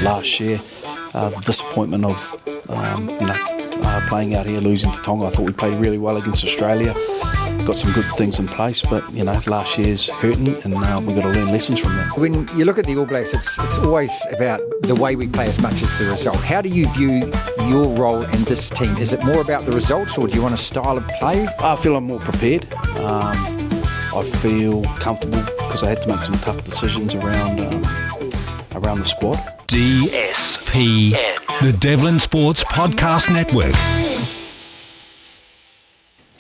last year. The disappointment of, playing out here, losing to Tonga. I thought we played really well against Australia. Got some good things in place, but last year's hurting, and we've got to learn lessons from that. When you look at the All Blacks, it's always about the way we play as much as the result. How do you view your role in this team? Is it more about the results, or do you want a style of play? I feel I'm more prepared. I feel comfortable because I had to make some tough decisions around the squad. DSPN, the Devlin Sports Podcast Network.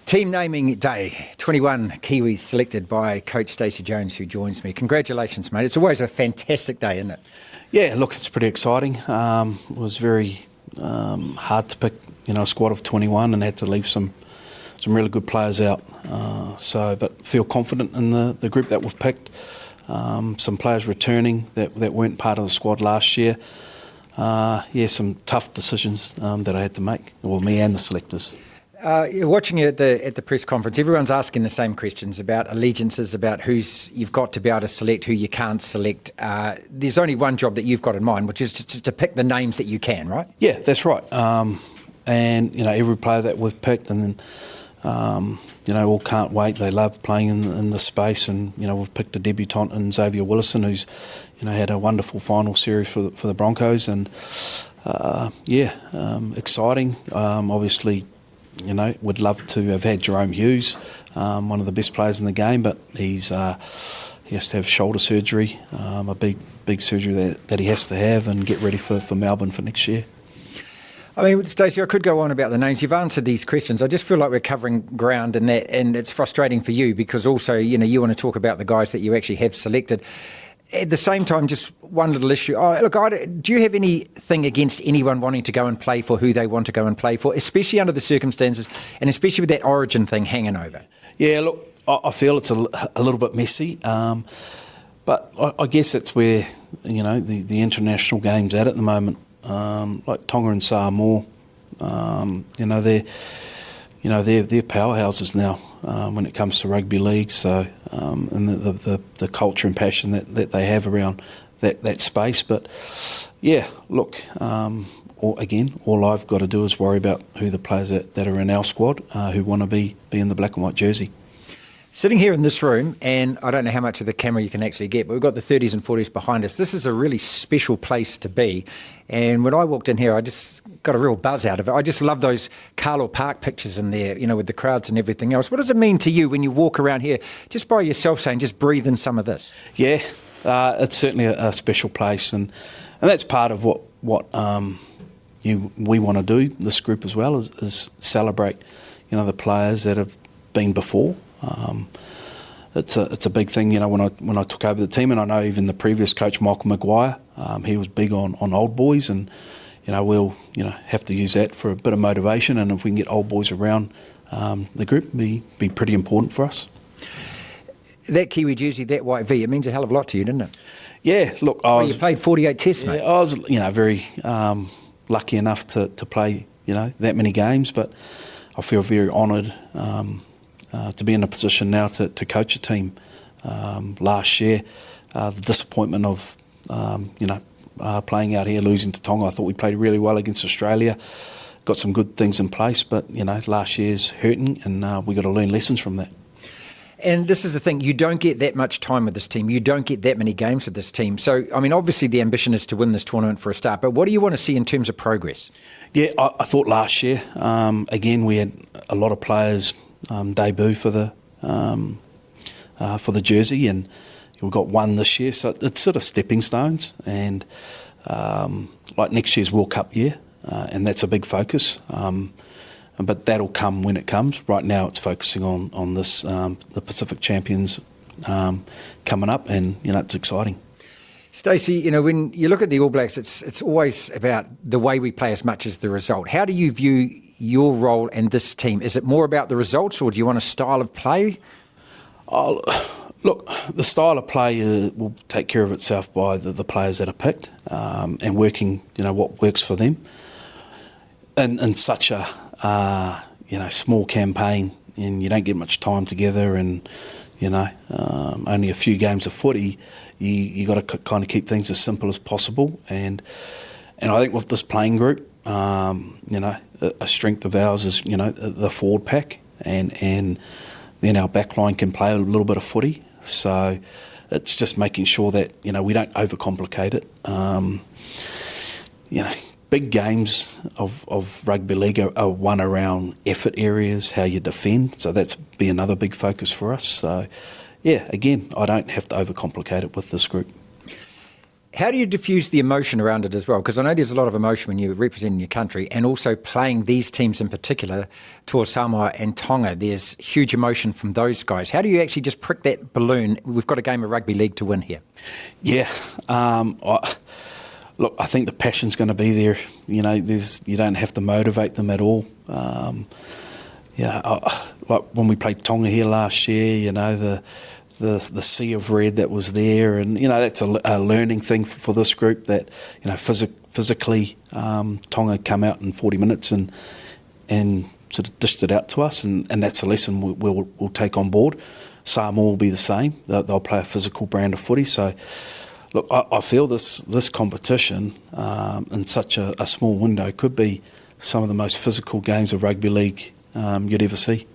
Team naming day, 21 Kiwis selected by Coach Stacey Jones, who joins me. Congratulations, mate. It's always a fantastic day, isn't it? Yeah, look, it's pretty exciting. It was very hard to pick, a squad of 21 and had to leave some really good players out. But feel confident in the group that we've picked. Some players returning that weren't part of the squad last year. Some tough decisions that I had to make, well, me and the selectors. Watching you at the press conference, everyone's asking the same questions about allegiances, about who's you've got to be able to select, who you can't select. There's only one job that you've got in mind, which is just to pick the names that you can, right? Yeah, that's right. And every player that we've picked, and then all can't wait. They love playing in the space, and we've picked a debutante in Xavier Willison, who's had a wonderful final series for the Broncos, and exciting. Obviously. Would love to have had Jerome Hughes, one of the best players in the game, but he has to have shoulder surgery, a big surgery that he has to have, and get ready for Melbourne for next year. I mean, Stacey, I could go on about the names. You've answered these questions. I just feel like we're covering ground in that, and it's frustrating for you because also, you want to talk about the guys that you actually have selected. At the same time, just one little issue. Do you have anything against anyone wanting to go and play for who they want to go and play for, especially under the circumstances and especially with that origin thing hanging over? Yeah, look, I feel it's a little bit messy, but I guess that's where, the international game's at the moment. Like Tonga and Samoa, they're powerhouses now when it comes to rugby league. So and the culture and passion that they have around that space. But yeah, look, all I've got to do is worry about who the players that are in our squad who want to be in the black and white jersey. Sitting here in this room, and I don't know how much of the camera you can actually get, but we've got the 30s and 40s behind us. This is a really special place to be. And when I walked in here, I just got a real buzz out of it. I just love those Carlo Park pictures in there, with the crowds and everything else. What does it mean to you when you walk around here just by yourself saying, just breathe in some of this? Yeah, it's certainly a special place. And that's part of what we want to do, this group as well, is celebrate, the players that have been before. It's a big thing, when I took over the team, and I know even the previous coach, Michael Maguire, he was big on old boys, and we'll have to use that for a bit of motivation, and if we can get old boys around the group, be pretty important for us. That Kiwi jersey, that white V, it means a hell of a lot to you, didn't it? Yeah, look, you played 48 tests, mate. I was very lucky enough to play that many games, but I feel very honoured. To be in a position now to coach a team. Last year, the disappointment of playing out here, losing to Tonga. I thought we played really well against Australia. Got some good things in place, but last year's hurting, and we got to learn lessons from that. And this is the thing, you don't get that much time with this team. You don't get that many games with this team. So, obviously the ambition is to win this tournament for a start, but what do you want to see in terms of progress? Yeah, I thought last year, again, we had a lot of players debut for the jersey, and we've got one this year, so it's sort of stepping stones, and like next year's World Cup year, and that's a big focus, but that'll come when it comes. Right now it's focusing on this the Pacific Champions coming up, and it's exciting. Stacey, when you look at the All Blacks, it's always about the way we play as much as the result. How do you view your role in this team? Is it more about the results, or do you want a style of play? Look, the style of play will take care of itself by the players that are picked, and working, what works for them. In such a small campaign, and you don't get much time together, and only a few games of footy, you got to kind of keep things as simple as possible. And I think with this playing group, a strength of ours is, the forward pack, and then our back line can play a little bit of footy. So it's just making sure that, we don't overcomplicate it. Big games of rugby league are won around effort areas, how you defend. So that's be another big focus for us. So, again, I don't have to overcomplicate it with this group. How do you diffuse the emotion around it as well? Because I know there's a lot of emotion when you're representing your country, and also playing these teams in particular, Toa Samoa and Tonga. There's huge emotion from those guys. How do you actually just prick that balloon? We've got a game of rugby league to win here. Yeah. Look, I think the passion's going to be there. You don't have to motivate them at all. Like when we played Tonga here last year, the sea of red that was there, and that's a learning thing for this group. That physically, Tonga come out in 40 minutes and sort of dished it out to us, and that's a lesson we'll take on board. Samoa will be the same. They'll play a physical brand of footy. So, look, I feel this competition in such a small window could be some of the most physical games of rugby league you'd ever see.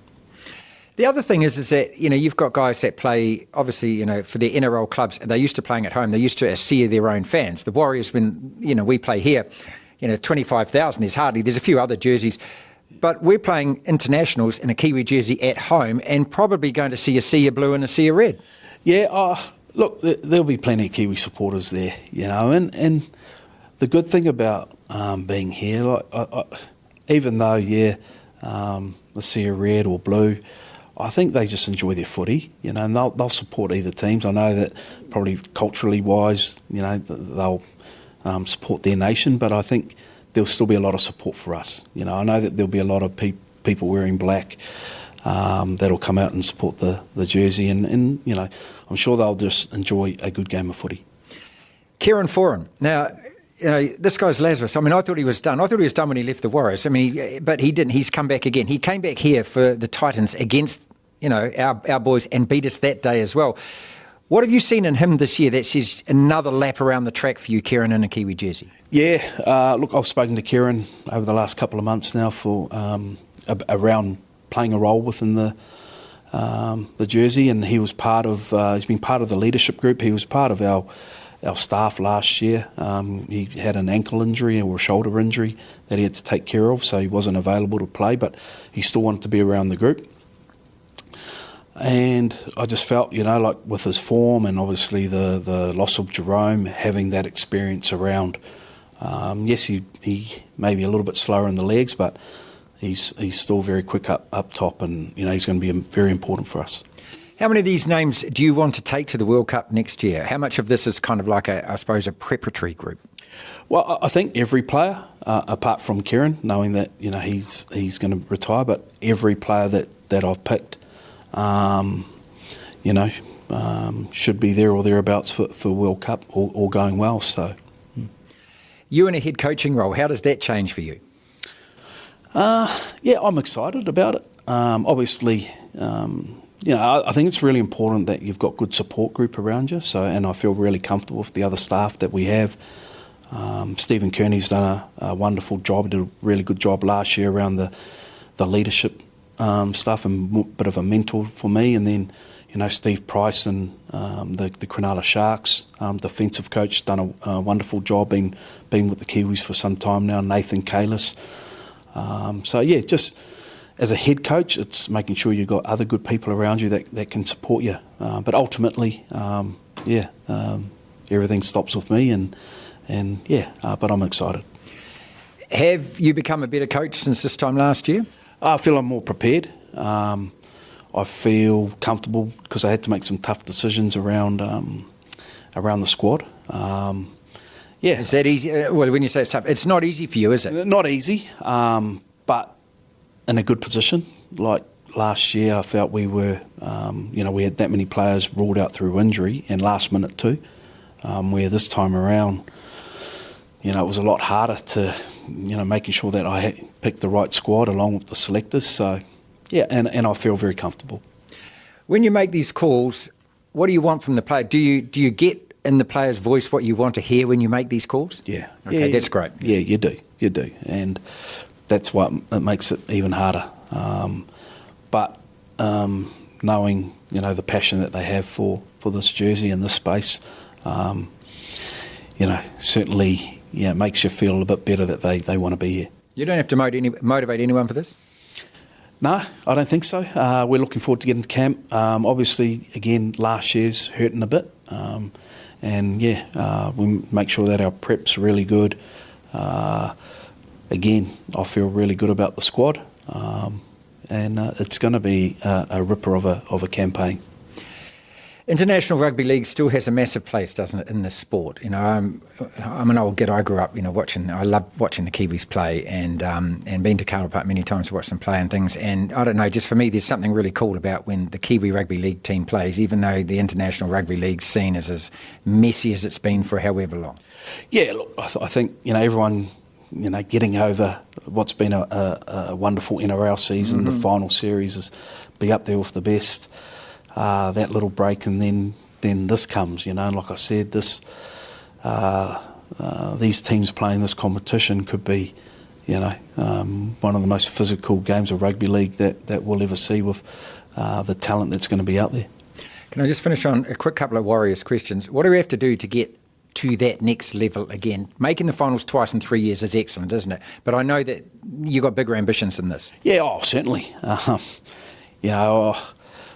The other thing is that, you've got guys that play, obviously, for their NRL clubs. They're used to playing at home. They're used to a sea of their own fans. The Warriors, when, we play here, 25,000, there's a few other jerseys. But we're playing internationals in a Kiwi jersey at home and probably going to see a sea of blue and a sea of red. Yeah, look, there'll be plenty of Kiwi supporters there, and the good thing about being here, even though, the sea of red or blue, I think they just enjoy their footy, and they'll support either teams. I know that probably culturally wise, they'll support their nation, but I think there'll still be a lot of support for us. I know that there'll be a lot of people wearing black that'll come out and support the jersey, and I'm sure they'll just enjoy a good game of footy. Kieran Foran. Now, this guy's Lazarus. I thought he was done. I thought he was done when he left the Warriors. But he didn't. He's come back again. He came back here for the Titans against, our boys, and beat us that day as well. What have you seen in him this year that says another lap around the track for you, Kieran, in a Kiwi jersey? Yeah, look, I've spoken to Kieran over the last couple of months now for around playing a role within the jersey, and he was part of. He's been part of the leadership group. He was part of our staff last year. He had an ankle injury or a shoulder injury that he had to take care of, so he wasn't available to play, but he still wanted to be around the group. And I just felt, like with his form and obviously the loss of Jerome, having that experience around, yes, he may be a little bit slower in the legs, but he's still very quick up top, and he's going to be very important for us. How many of these names do you want to take to the World Cup next year? How much of this is kind of like a preparatory group? Well, I think every player, apart from Kieran, knowing that he's going to retire, but every player that I've picked, should be there or thereabouts for World Cup, all going well. So, you in a head coaching role, how does that change for you? I'm excited about it. Obviously. I think it's really important that you've got good support group around you. So, and I feel really comfortable with the other staff that we have. Stephen Kearney's done a wonderful job. Did a really good job last year around the leadership stuff, and a bit of a mentor for me. And then, Steve Price and the Cronulla Sharks defensive coach done a wonderful job. Been with the Kiwis for some time now. Nathan Kalis. Just. As a head coach, it's making sure you've got other good people around you that can support you. But ultimately, everything stops with me, but I'm excited. Have you become a better coach since this time last year? I feel I'm more prepared. I feel comfortable because I had to make some tough decisions around the squad. Is that easy? Well, when you say it's tough, it's not easy for you, is it? Not easy, but in a good position. Like last year, I felt we were, we had that many players ruled out through injury and last minute too, where this time around, it was a lot harder to, making sure that I had picked the right squad along with the selectors. So, and I feel very comfortable. When you make these calls, what do you want from the player? Do you get in the player's voice what you want to hear when you make these calls? Yeah. Okay, that's great. Yeah, you do. And that's what it makes it even harder. But knowing, the passion that they have for this jersey and this space, certainly, it makes you feel a bit better that they want to be here. You don't have to motivate anyone for this? No, I don't think so. We're looking forward to getting to camp. Obviously, again, last year's hurting a bit. We make sure that our prep's really good. Again, I feel really good about the squad. It's going to be a ripper of a campaign. International Rugby League still has a massive place, doesn't it, in this sport? I'm an old git. I grew up, I love watching the Kiwis play and been to Carl Park many times to watch them play and things. And I don't know, just for me, there's something really cool about when the Kiwi Rugby League team plays, even though the International Rugby League scene is as messy as it's been for however long. Yeah, look, I think, everyone, getting over what's been a wonderful NRL season, the final series is be up there with the best. That little break, and then this comes, and like I said, this these teams playing this competition could be, one of the most physical games of rugby league that we'll ever see with the talent that's going to be out there. Can I just finish on a quick couple of Warriors questions? What do we have to do to get to that next level again? Making the finals twice in 3 years is excellent, isn't it? But I know that you've got bigger ambitions than this. Yeah, certainly.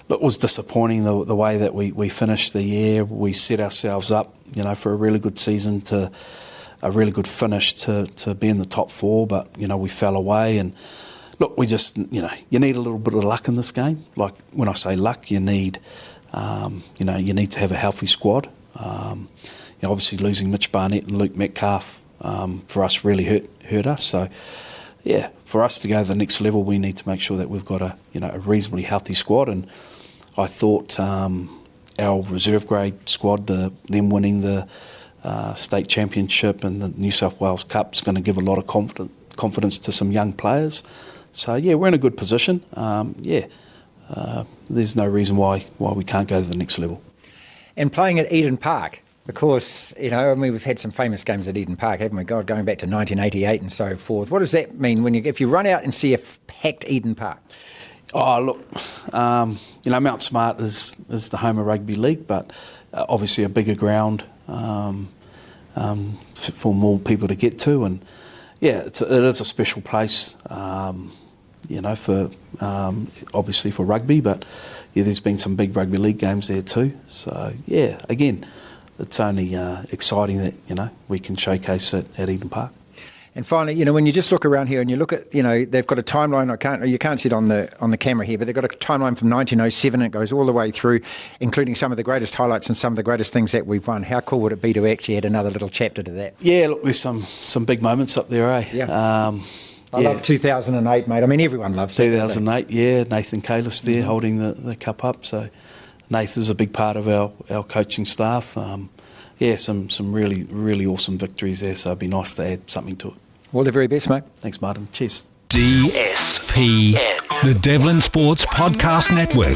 It was disappointing the way that we finished the year. We set ourselves up, for a really good season, to a really good finish to be in the top four, but, we fell away. And look, we just, you need a little bit of luck in this game. Like when I say luck, you need, you need to have a healthy squad. Obviously losing Mitch Barnett and Luke Metcalf for us really hurt us. So, yeah, for us to go to the next level, we need to make sure that we've got a reasonably healthy squad. And I thought our reserve grade squad, them winning the state championship and the New South Wales Cup, is going to give a lot of confidence to some young players. So yeah, we're in a good position. There's no reason why we can't go to the next level. And playing at Eden Park, of course, we've had some famous games at Eden Park, haven't we? God, going back to 1988 and so forth. What does that mean if you run out and see a packed Eden Park? Oh, look, Mount Smart is the home of rugby league, but obviously a bigger ground for more people to get to. And yeah, it is a special place, for obviously for rugby, but yeah, there's been some big rugby league games there too. So yeah, again, it's only exciting that, we can showcase it at Eden Park. And finally, when you just look around here and you look at, they've got a timeline. You can't see it on the camera here, but they've got a timeline from 1907. And it goes all the way through, including some of the greatest highlights and some of the greatest things that we've won. How cool would it be to actually add another little chapter to that? Yeah, look, there's some big moments up there, eh? Yeah. I love 2008, mate. I mean, everyone loves 2008. Yeah, Nathan Kalis there holding the cup up. So Nathan's a big part of our coaching staff. Some really, really awesome victories there. So it'd be nice to add something to it. All the very best, mate. Thanks, Martin. Cheers. DSPN, the Devlin Sports Podcast Network.